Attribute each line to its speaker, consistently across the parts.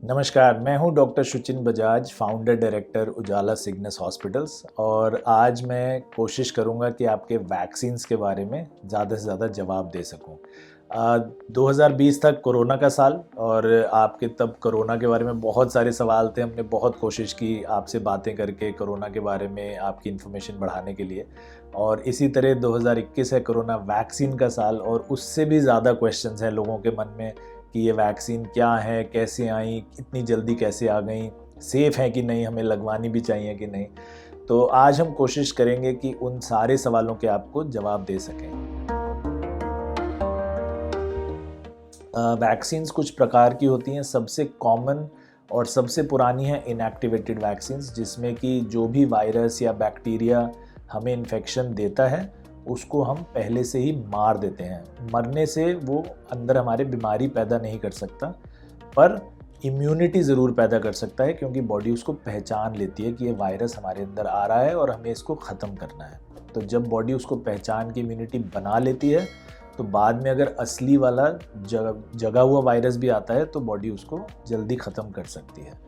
Speaker 1: नमस्कार, मैं हूं doctor Suchin Bajaj, founder director Ujala Cygnus hospitals और आज मैं कोशिश करूंगा कि आपके वैक्सीन्स के बारे में ज़्यादा से ज़्यादा जवाब दे सकूं। 2020 तक कोरोना का साल और आपके तब कोरोना के बारे में बहुत सारे सवाल थे। हमने बहुत कोशिश की आपसे बातें करके कोरोना के बारे में आपकी इन्फॉर्मेशन बढ़ाने के लिए और इसी तरह 2021 है कोरोना वैक्सीन का साल और उससे भी ज़्यादा क्वेश्चंस हैं लोगों के मन में कि ये वैक्सीन क्या है, कैसे आई, इतनी जल्दी कैसे आ गई, सेफ़ है कि नहीं, हमें लगवानी भी चाहिए कि नहीं। तो आज हम कोशिश करेंगे कि उन सारे सवालों के आपको जवाब दे सकें। वैक्सीन्स कुछ प्रकार की होती हैं। सबसे कॉमन और सबसे पुरानी है इनएक्टिवेटेड वैक्सीन्स, जिसमें कि जो भी वायरस या बैक्टीरिया हमें इन्फेक्शन देता है उसको हम पहले से ही मार देते हैं। मरने से वो अंदर हमारे बीमारी पैदा नहीं कर सकता, पर इम्यूनिटी ज़रूर पैदा कर सकता है, क्योंकि बॉडी उसको पहचान लेती है कि ये वायरस हमारे अंदर आ रहा है और हमें इसको ख़त्म करना है। तो जब बॉडी उसको पहचान के इम्यूनिटी बना लेती है तो बाद में अगर असली वाला जगा हुआ वायरस भी आता है तो बॉडी उसको जल्दी ख़त्म कर सकती है।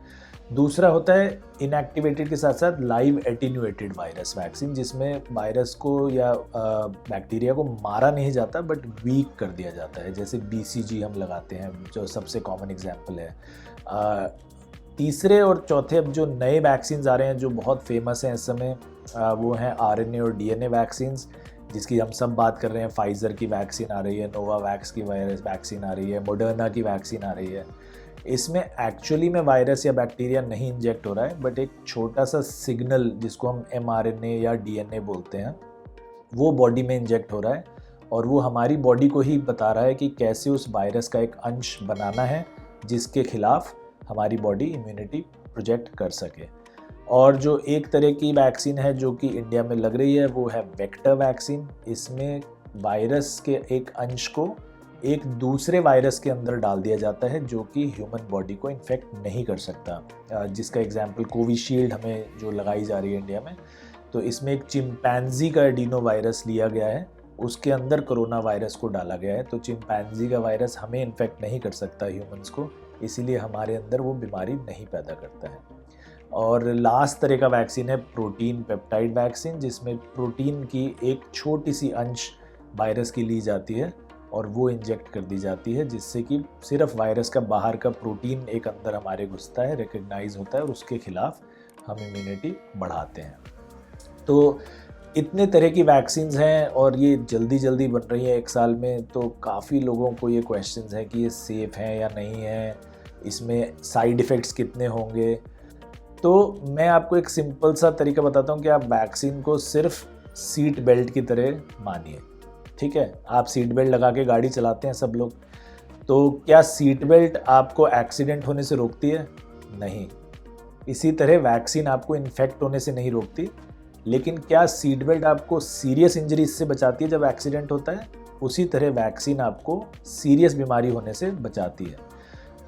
Speaker 1: दूसरा होता है इनएक्टिवेटेड के साथ साथ लाइव एटीन्यूएटेड वायरस वैक्सीन, जिसमें वायरस को या बैक्टीरिया को मारा नहीं जाता बट वीक कर दिया जाता है। जैसे BCG हम लगाते हैं, जो सबसे कॉमन एग्जांपल है। तीसरे और चौथे अब जो नए वैक्सीन आ रहे हैं जो बहुत फेमस हैं इस समय, वो हैं RNA और DNA वैक्सीन्स, जिसकी हम सब बात कर रहे हैं। फाइज़र की वैक्सीन आ रही है, नोवावैक्स की वायरस वैक्सीन आ रही है, मॉडर्ना की वैक्सीन आ रही है। इसमें एक्चुअली में वायरस या बैक्टीरिया नहीं इंजेक्ट हो रहा है, बट एक छोटा सा सिग्नल जिसको हम mRNA या DNA बोलते हैं वो बॉडी में इंजेक्ट हो रहा है और वो हमारी बॉडी को ही बता रहा है कि कैसे उस वायरस का एक अंश बनाना है जिसके खिलाफ हमारी बॉडी इम्यूनिटी प्रोजेक्ट कर सके। और जो एक तरह की वैक्सीन है जो कि इंडिया में लग रही है वो है वेक्टर वैक्सीन। इसमें वायरस के एक अंश को एक दूसरे वायरस के अंदर डाल दिया जाता है जो कि ह्यूमन बॉडी को इन्फेक्ट नहीं कर सकता। जिसका एग्जाम्पल कोविशील्ड हमें जो लगाई जा रही है इंडिया में, तो इसमें एक चिंपैंजी का एडिनो वायरस लिया गया है, उसके अंदर कोरोना वायरस को डाला गया है। तो चिंपैंजी का वायरस हमें इन्फेक्ट नहीं कर सकता ह्यूमंस को, इसीलिए हमारे अंदर वो बीमारी नहीं पैदा करता है। और लास्ट तरह का वैक्सीन है प्रोटीन पेप्टाइड वैक्सीन, जिसमें प्रोटीन की एक छोटी सी अंश वायरस की ली जाती है और वो इंजेक्ट कर दी जाती है, जिससे कि सिर्फ वायरस का बाहर का प्रोटीन एक अंदर हमारे घुसता है, रिकग्नाइज होता है और उसके खिलाफ हम इम्यूनिटी बढ़ाते हैं। तो इतने तरह की वैक्सीन्स हैं और ये जल्दी जल्दी बन रही है एक साल में। तो काफ़ी लोगों को ये क्वेश्चंस हैं कि ये सेफ़ हैं या नहीं है, इसमें साइड इफ़ेक्ट्स कितने होंगे। तो मैं आपको एक सिंपल सा तरीका बताता हूँ कि आप वैक्सीन को सिर्फ सीट बेल्ट की तरह मानिए। ठीक है, आप सीट बेल्ट लगा के गाड़ी चलाते हैं सब लोग, तो क्या सीट बेल्ट आपको एक्सीडेंट होने से रोकती है? नहीं। इसी तरह वैक्सीन आपको इन्फेक्ट होने से नहीं रोकती, लेकिन क्या सीट बेल्ट आपको सीरियस इंजरीज से बचाती है जब एक्सीडेंट होता है? उसी तरह वैक्सीन आपको सीरियस बीमारी होने से बचाती है।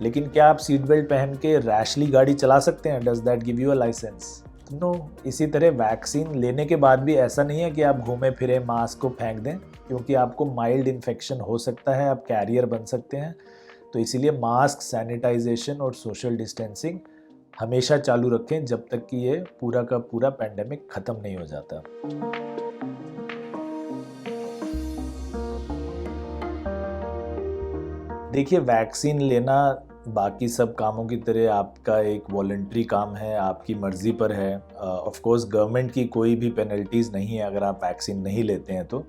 Speaker 1: लेकिन क्या आप सीट बेल्ट पहन के रैशली गाड़ी चला सकते हैं? Does that give you a licence? No. इसी तरह वैक्सीन लेने के बाद भी ऐसा नहीं है कि आप घूमे फिरे मास्क को फेंक दें, क्योंकि आपको माइल्ड इन्फेक्शन हो सकता है, आप कैरियर बन सकते हैं। तो इसीलिए मास्क, सैनिटाइजेशन और सोशल डिस्टेंसिंग हमेशा चालू रखें जब तक कि ये पूरा का पूरा पैंडेमिक ख़त्म नहीं हो जाता। देखिए, वैक्सीन लेना बाकी सब कामों की तरह आपका एक वॉलंटरी काम है, आपकी मर्ज़ी पर है। ऑफ कोर्स गवर्नमेंट की कोई भी पेनल्टीज़ नहीं है अगर आप वैक्सीन नहीं लेते हैं तो।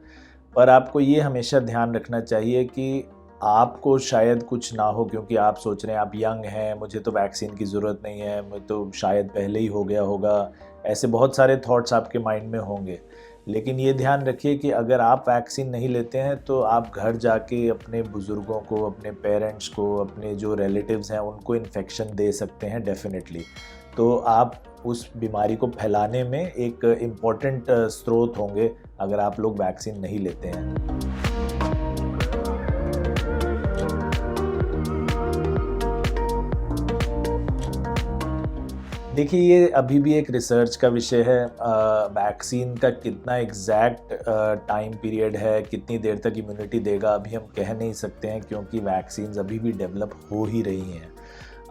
Speaker 1: पर आपको ये हमेशा ध्यान रखना चाहिए कि आपको शायद कुछ ना हो, क्योंकि आप सोच रहे हैं आप यंग हैं, मुझे तो वैक्सीन की ज़रूरत नहीं है, मुझे तो शायद पहले ही हो गया होगा। ऐसे बहुत सारे थॉट्स आपके माइंड में होंगे। लेकिन ये ध्यान रखिए कि अगर आप वैक्सीन नहीं लेते हैं तो आप घर जाके अपने बुज़ुर्गों को, अपने पेरेंट्स को, अपने जो रिलेटिव्स हैं उनको इन्फेक्शन दे सकते हैं डेफिनेटली। तो आप उस बीमारी को फैलाने में एक इम्पॉर्टेंट स्रोत होंगे अगर आप लोग वैक्सीन नहीं लेते हैं। देखिए, ये अभी भी एक रिसर्च का विषय है। वैक्सीन का कितना एग्जैक्ट टाइम पीरियड है, कितनी देर तक इम्यूनिटी देगा, अभी हम कह नहीं सकते हैं, क्योंकि वैक्सीन्स अभी भी डेवलप हो ही रही हैं।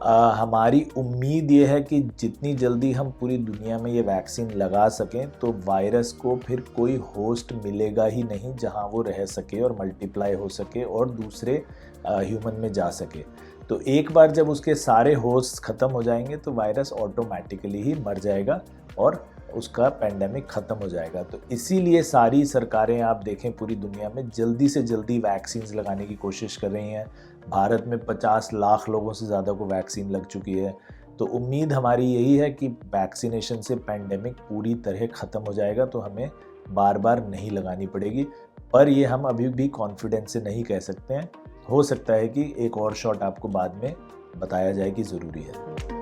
Speaker 1: हमारी उम्मीद ये है कि जितनी जल्दी हम पूरी दुनिया में ये वैक्सीन लगा सकें तो वायरस को फिर कोई होस्ट मिलेगा ही नहीं जहां वो रह सके और मल्टीप्लाई हो सके और दूसरे ह्यूमन में जा सके। तो एक बार जब उसके सारे होस्ट ख़त्म हो जाएंगे तो वायरस ऑटोमेटिकली ही मर जाएगा और उसका पेंडेमिक ख़त्म हो जाएगा। तो इसीलिए सारी सरकारें आप देखें पूरी दुनिया में जल्दी से जल्दी वैक्सीन्स लगाने की कोशिश कर रही हैं। भारत में 50 लाख लोगों से ज़्यादा को वैक्सीन लग चुकी है। तो उम्मीद हमारी यही है कि वैक्सीनेशन से पेंडेमिक पूरी तरह ख़त्म हो जाएगा, तो हमें बार बार नहीं लगानी पड़ेगी। पर ये हम अभी भी कॉन्फिडेंस से नहीं कह सकते हैं। हो सकता है कि एक और शॉट आपको बाद में बताया जाए कि ज़रूरी है।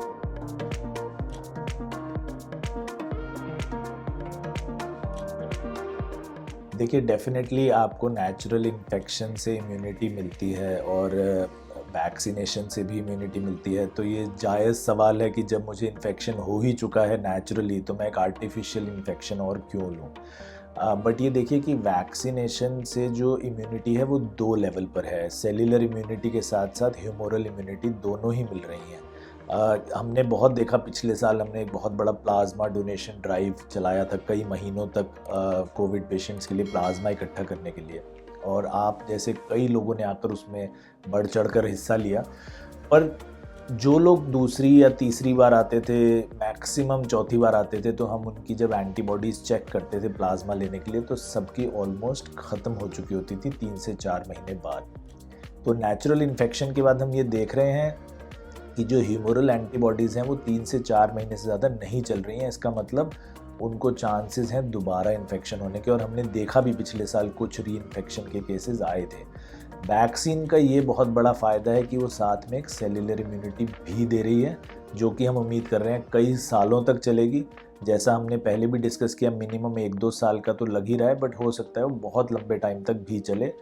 Speaker 1: देखिए, डेफिनेटली आपको नेचुरल इन्फेक्शन से इम्यूनिटी मिलती है और वैक्सीनेशन से भी इम्यूनिटी मिलती है। तो ये जायज़ सवाल है कि जब मुझे इन्फेक्शन हो ही चुका है नेचुरली, तो मैं एक आर्टिफिशियल इन्फेक्शन और क्यों लूँ। बट ये देखिए कि वैक्सीनेशन से जो इम्यूनिटी है वो 2 लेवल पर है। सेल्युलर इम्यूनिटी के साथ साथ ह्यूमोरल इम्यूनिटी दोनों ही मिल रही हैं। हमने बहुत देखा, पिछले साल हमने एक बहुत बड़ा प्लाज्मा डोनेशन ड्राइव चलाया था, कई महीनों तक कोविड पेशेंट्स के लिए प्लाज्मा इकट्ठा करने के लिए, और आप जैसे कई लोगों ने आकर उसमें बढ़ चढ़कर हिस्सा लिया। पर जो लोग दूसरी या तीसरी बार आते थे, मैक्सिमम चौथी बार आते थे, तो हम उनकी जब एंटीबॉडीज़ चेक करते थे प्लाज्मा लेने के लिए, तो सबकी ऑलमोस्ट ख़त्म हो चुकी होती थी 3 से 4 महीने बाद। तो नेचुरल इन्फेक्शन के बाद हम ये देख रहे हैं कि जो ह्यूमोरल एंटीबॉडीज़ हैं वो 3 से 4 महीने से ज़्यादा नहीं चल रही हैं। इसका मतलब उनको चांसेस हैं दोबारा इन्फेक्शन होने के, और हमने देखा भी पिछले साल कुछ री इन्फेक्शन के केसेस आए थे। वैक्सीन का ये बहुत बड़ा फ़ायदा है कि वो साथ में एक सेल्युलर इम्यूनिटी भी दे रही है, जो कि हम उम्मीद कर रहे हैं कई सालों तक चलेगी। जैसा हमने पहले भी डिस्कस किया, मिनिमम 1-2 साल का तो लग ही रहा है, बट हो सकता है वो बहुत लंबे टाइम तक भी चले।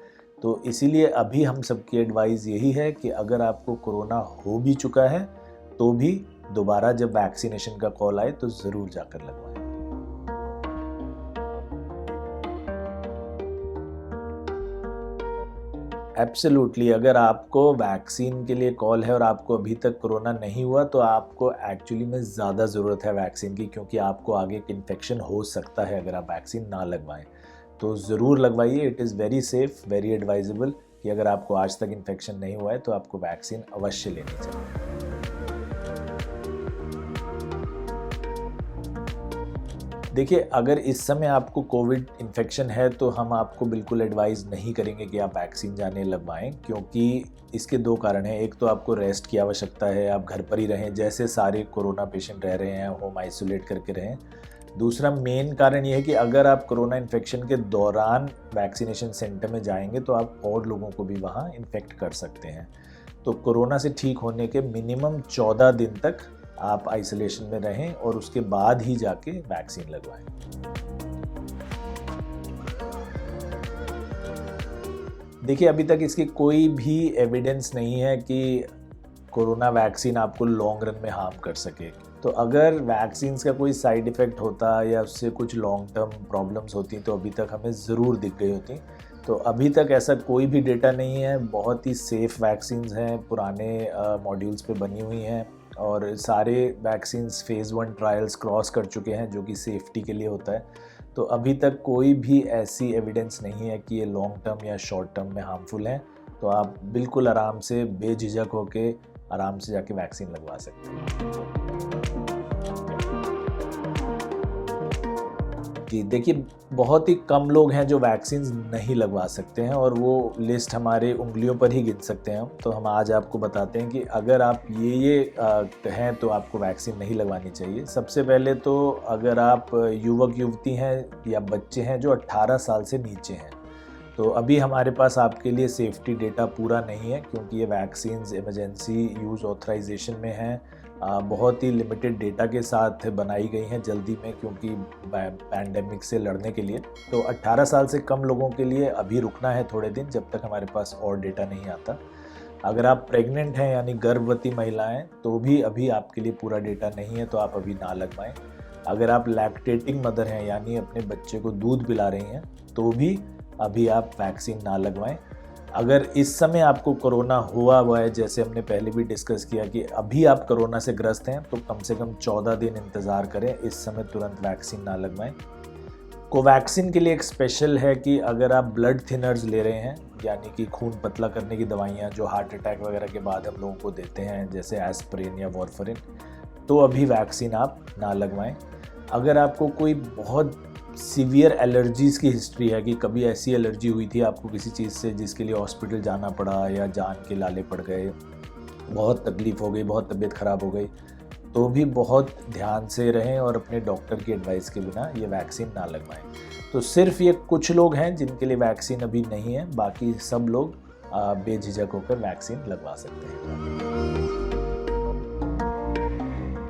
Speaker 1: तो इसीलिए अभी हम सबकी एडवाइस यही है कि अगर आपको कोरोना हो भी चुका है तो भी दोबारा जब वैक्सीनेशन का कॉल आए तो ज़रूर जाकर लगवाएं। एब्सोल्युटली, अगर आपको वैक्सीन के लिए कॉल है और आपको अभी तक कोरोना नहीं हुआ तो आपको एक्चुअली में ज़्यादा ज़रूरत है वैक्सीन की, क्योंकि आपको आगे एक इन्फेक्शन हो सकता है अगर आप वैक्सीन ना लगवाएं। तो ज़रूर लगवाइए। It is very safe, very advisable कि अगर आपको आज तक इन्फेक्शन नहीं हुआ है तो आपको वैक्सीन अवश्य लेनी चाहिए। देखिए, अगर इस समय आपको कोविड इन्फेक्शन है तो हम आपको बिल्कुल एडवाइस नहीं करेंगे कि आप वैक्सीन जाने लगवाएं, क्योंकि इसके 2 कारण हैं। एक तो आपको रेस्ट की आवश्यकता है, आप घर पर ही रहें जैसे सारे कोरोना पेशेंट रह रहे हैं, होम आइसोलेट करके रहें। दूसरा मेन कारण ये है कि अगर आप कोरोना इन्फेक्शन के दौरान वैक्सीनेशन सेंटर में जाएंगे तो आप और लोगों को भी वहाँ इन्फेक्ट कर सकते हैं। तो कोरोना से ठीक होने के मिनिमम 14 दिन तक आप आइसोलेशन में रहें और उसके बाद ही जाके वैक्सीन लगवाएं। देखिए, अभी तक इसकी कोई भी एविडेंस नहीं है कि कोरोना वैक्सीन आपको लॉन्ग रन में हार्म कर सके। तो अगर वैक्सीन्स का कोई साइड इफ़ेक्ट होता या उससे कुछ लॉन्ग टर्म प्रॉब्लम्स होती तो अभी तक हमें ज़रूर दिख गई होती। तो अभी तक ऐसा कोई भी डेटा नहीं है। बहुत ही सेफ़ वैक्सीन्स हैं, पुराने मॉड्यूल्स पे बनी हुई हैं, और सारे वैक्सीन्स फ़ेज़ 1 ट्रायल्स क्रॉस कर चुके हैं, जो कि सेफ्टी के लिए होता है। तो अभी तक कोई भी ऐसी एविडेंस नहीं है कि ये लॉन्ग टर्म या शॉर्ट टर्म में हार्मफुल हैं। तो आप बिल्कुल आराम से बेझिझक होके आराम से जाके वैक्सीन लगवा सकते हैं। जी, देखिए, बहुत ही कम लोग हैं जो वैक्सीन नहीं लगवा सकते हैं, और वो लिस्ट हमारे उंगलियों पर ही गिन सकते हैं हम। तो हम आज आपको बताते हैं कि अगर आप ये हैं तो आपको वैक्सीन नहीं लगवानी चाहिए। सबसे पहले तो अगर आप युवक युवती हैं या बच्चे हैं जो 18 साल से नीचे हैं, तो अभी हमारे पास आपके लिए सेफ्टी डेटा पूरा नहीं है, क्योंकि ये वैक्सीन्स इमरजेंसी यूज़ ऑथराइजेशन में हैं। बहुत ही लिमिटेड डेटा के साथ बनाई गई हैं जल्दी में, क्योंकि पैंडेमिक से लड़ने के लिए। तो 18 साल से कम लोगों के लिए अभी रुकना है थोड़े दिन, जब तक हमारे पास और डेटा नहीं आता। अगर आप प्रेग्नेंट हैं यानी गर्भवती महिलाएं, तो भी अभी आपके लिए पूरा डेटा नहीं है, तो आप अभी ना लगवाएं। अगर आप लैक्टेटिंग मदर हैं यानी अपने बच्चे को दूध पिला रही हैं, तो भी अभी आप वैक्सीन ना लगवाएं। अगर इस समय आपको कोरोना हुआ है, जैसे हमने पहले भी डिस्कस किया कि अभी आप कोरोना से ग्रस्त हैं, तो कम से कम 14 दिन इंतज़ार करें, इस समय तुरंत वैक्सीन ना लगवाएं। कोवैक्सीन के लिए एक स्पेशल है कि अगर आप ब्लड थिनर्स ले रहे हैं, यानी कि खून पतला करने की दवाइयाँ जो हार्ट अटैक वगैरह के बाद हम लोगों को देते हैं, जैसे एस्पिरिन या वॉरफरिन, तो अभी वैक्सीन आप ना लगवाएं। अगर आपको कोई बहुत सीवियर एलर्जीज़ की हिस्ट्री है कि कभी ऐसी एलर्जी हुई थी आपको किसी चीज़ से जिसके लिए हॉस्पिटल जाना पड़ा या जान के लाले पड़ गए, बहुत तकलीफ़ हो गई, बहुत तबीयत ख़राब हो गई, तो भी बहुत ध्यान से रहें और अपने डॉक्टर की एडवाइस के बिना ये वैक्सीन ना लगवाएं। तो सिर्फ ये कुछ लोग हैं जिनके लिए वैक्सीन अभी नहीं है, बाकी सब लोग बेझिझक होकर वैक्सीन लगवा सकते हैं।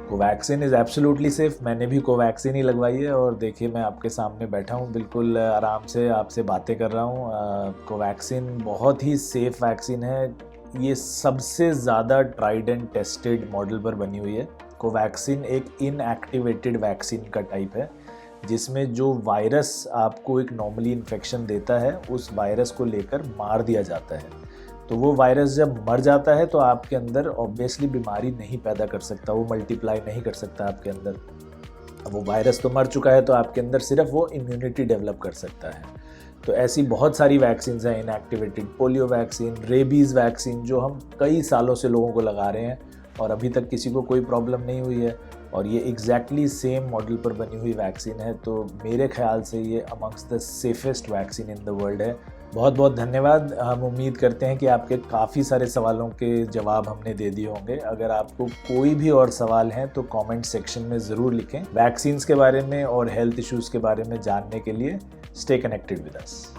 Speaker 1: Covaxin is absolutely safe. मैंने भी कोवैक्सीन ही लगवाई है और देखिए मैं आपके सामने बैठा हूँ, बिल्कुल आराम से आपसे बातें कर रहा हूँ। कोवैक्सीन बहुत ही सेफ़ वैक्सीन है। ये सबसे ज़्यादा ट्राइड एंड टेस्टेड मॉडल पर बनी हुई है। कोवैक्सीन एक इनएक्टिवेटेड वैक्सीन का टाइप है, जिसमें जो वायरस आपको एक नॉर्मली इन्फेक्शन देता है, उस वायरस को लेकर मार दिया जाता है। तो वो वायरस जब मर जाता है तो आपके अंदर ऑब्वियसली बीमारी नहीं पैदा कर सकता, वो मल्टीप्लाई नहीं कर सकता आपके अंदर। अब वो वायरस तो मर चुका है तो आपके अंदर सिर्फ वो इम्यूनिटी डेवलप कर सकता है। तो ऐसी बहुत सारी वैक्सीन हैं, inactivated polio vaccine, rabies vaccine, जो हम कई सालों से लोगों को लगा रहे हैं और अभी तक किसी को कोई प्रॉब्लम नहीं हुई है, और ये एग्जैक्टली सेम मॉडल पर बनी हुई वैक्सीन है। तो मेरे ख्याल से ये amongst the safest vaccine in the world है। बहुत बहुत धन्यवाद। हम उम्मीद करते हैं कि आपके काफ़ी सारे सवालों के जवाब हमने दे दिए होंगे। अगर आपको कोई भी और सवाल हैं तो कमेंट सेक्शन में ज़रूर लिखें। वैक्सीन्स के बारे में और हेल्थ इश्यूज़ के बारे में जानने के लिए स्टे कनेक्टेड विद अस।